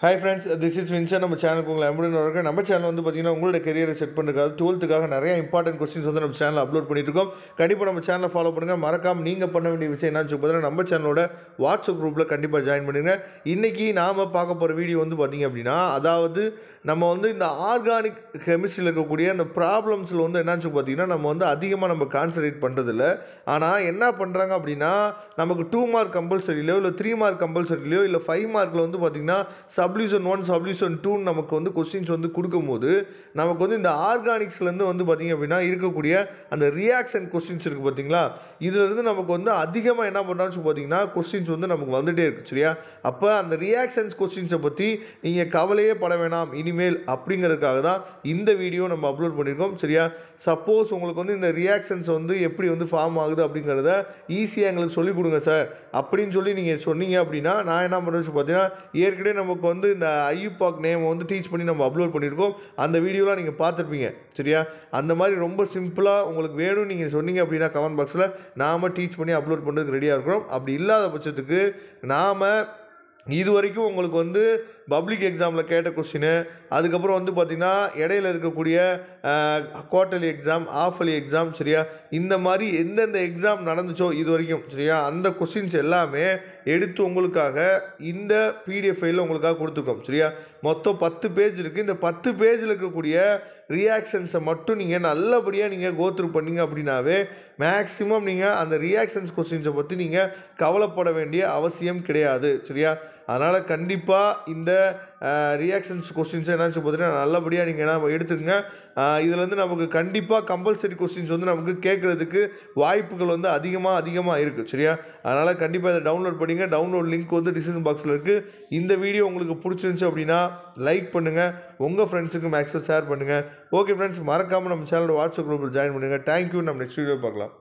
Hi friends, this is Vinson. நம்ம சேனலுக்கு உங்களை அன்புடன் வரவேற்கிறேன். நம்ம சேனல் வந்து பார்த்தீங்கன்னா உங்களோட கரியரை செட் பண்ணுறதுக்காக 12th நிறைய இம்பார்ட்டன்ட் கொஸ்டின்ஸ் வந்து நம்ம சேனலில் அப்லோட் பண்ணிட்டு இருக்கோம். கண்டிப்பாக நம்ம சேனலை ஃபாலோ பண்ணுங்கள். மறக்காமல் நீங்கள் பண்ண வேண்டிய விஷயம் என்னன்னு பார்த்தீங்கன்னா நம்ம சேனலோட வாட்ஸ்அப் குரூப்பில் கண்டிப்பாக ஜாயின் பண்ணுங்க. இன்றைக்கி நாம் பார்க்க போகிற வீடியோ வந்து பார்த்திங்க அப்படின்னா, அதாவது நம்ம வந்து இந்த ஆர்கானிக் கெமிஸ்ட்ரியில் இருக்கக்கூடிய அந்த ப்ராப்ளம்ஸில் வந்து என்னாச்சு பார்த்தீங்கன்னா நம்ம வந்து அதிகமாக நம்ம கான்சன்ட்ரேட் பண்ணுறதில்ல. ஆனால் என்ன பண்ணுறாங்க அப்படின்னா, நமக்கு 2 மார்க் கம்பல்சரிலையோ இல்லை 3 மார்க் கம்பல்சரிலையோ இல்லை 5 மார்க்கில் வந்து பார்த்திங்கன்னா சப்ளியூஷன் 1 சப்ளியூஷன் 2 நமக்கு வந்து கொஸ்டின்ஸ் வந்து கொடுக்கும்போது நமக்கு வந்து இந்த ஆர்கானிக்ஸ்லேருந்து வந்து பார்த்திங்க அப்படின்னா இருக்கக்கூடிய அந்த ரியாக்ஷன் கொஸ்டின்ஸ் இருக்குது பார்த்தீங்களா, இதிலிருந்து நமக்கு வந்து அதிகமாக என்ன பண்ணுறான்னு பார்த்தீங்கன்னா கொஸ்டின்ஸ் வந்து நமக்கு வந்துகிட்டே இருக்குது. சரியா? அப்போ அந்த ரியாக்ஷன்ஸ் கொஸ்டின்ஸை பற்றி நீங்கள் கவலையே பட வேணாம் இனிமேல் அப்படிங்கிறதுக்காக தான் இந்த வீடியோ நம்ம அப்லோட் பண்ணியிருக்கோம். சரியா? சப்போஸ் உங்களுக்கு வந்து இந்த ரியாக்ஷன்ஸ் வந்து எப்படி வந்து ஃபார்ம் ஆகுது அப்படிங்கிறத ஈஸியாக எங்களுக்கு சொல்லிக் கொடுங்க சார் அப்படின்னு சொல்லி நீங்கள் சொன்னீங்க அப்படின்னா நான் என்ன பண்ணுறேன்னு பார்த்தீங்கன்னா, ஏற்கனவே நமக்கு வந்து இந்த ஐயூபாக் நேம் வந்து டீச் பண்ணி நம்ம அப்லோட் பண்ணியிருக்கோம். அந்த வீடியோலாம் நீங்கள் பார்த்துருப்பீங்க. சரியா? அந்த மாதிரி ரொம்ப சிம்பிளாக உங்களுக்கு வேணும்னு நீங்கள் சொன்னீங்க அப்படின்னா கமெண்ட் பாக்ஸில் நாம் டீச் பண்ணி அப்லோட் பண்ணுறதுக்கு ரெடியாக இருக்கிறோம். அப்படி இல்லாத பட்சத்துக்கு நாம் இது வரைக்கும் உங்களுக்கு வந்து பப்ளிக் எக்ஸாமில் கேட்ட கொஸ்டின், அதுக்கப்புறம் வந்து பார்த்திங்கன்னா இடையில இருக்கக்கூடிய குவார்ட்டர்லி எக்ஸாம், ஆஃபலி எக்ஸாம், சரியா, இந்த மாதிரி எந்தெந்த எக்ஸாம் நடந்துச்சோ இது வரைக்கும், சரியா, அந்த கொஸ்டின்ஸ் எல்லாமே எடுத்து உங்களுக்காக இந்த பிடிஎஃப் ஃபைலில் உங்களுக்காக கொடுத்துருக்கோம். சரியா? மொத்தம் 10 பேஜ் இருக்குது. இந்த 10 பேஜில் இருக்கக்கூடிய ரியாக்ஷன்ஸை மட்டும் நீங்கள் நல்லபடியாக நீங்கள் கோத்ரூ பண்ணிங்க அப்படின்னாவே மேக்ஸிமம் நீங்கள் அந்த ரியாக்ஷன்ஸ் கொஸ்டின்ஸை பற்றி நீங்கள் கவலைப்பட வேண்டிய அவசியம் கிடையாது. சரியா? அதனால் கண்டிப்பாக இந்த ரியாக்ஷன்ஸ் கொஸ்டின்ஸை என்னாச்சு பார்த்தீங்கன்னா நல்லபடியாக நீங்கள் என்ன எடுத்துக்கங்க. இதில் நமக்கு கண்டிப்பாக கம்பல்சரி கொஸ்டின்ஸ் வந்து நமக்கு கேட்குறதுக்கு வாய்ப்புகள் வந்து அதிகமாக இருக்குது. சரியா? அதனால் கண்டிப்பாக இதை டவுன்லோட் பண்ணிங்க. டவுன்லோட் லிங்க் வந்து டிஸ்கிரிப்ஷன் பாக்ஸில் இருக்குது. இந்த வீடியோ உங்களுக்கு பிடிச்சிருந்துச்சு அப்படின்னா லைக் பண்ணுங்கள், உங்கள் ஃப்ரெண்ட்ஸுக்கு மேக்ஸிமம் ஷேர் பண்ணுங்கள். ஓகே ஃப்ரெண்ட்ஸ், மறக்காமல் நம்ம சேனலோட வாட்ஸ்அப் குரூப்பில் ஜாயின் பண்ணுங்கள். தேங்க்யூ. நம்ம நெக்ஸ்ட் வீடியோ பார்க்கலாம்.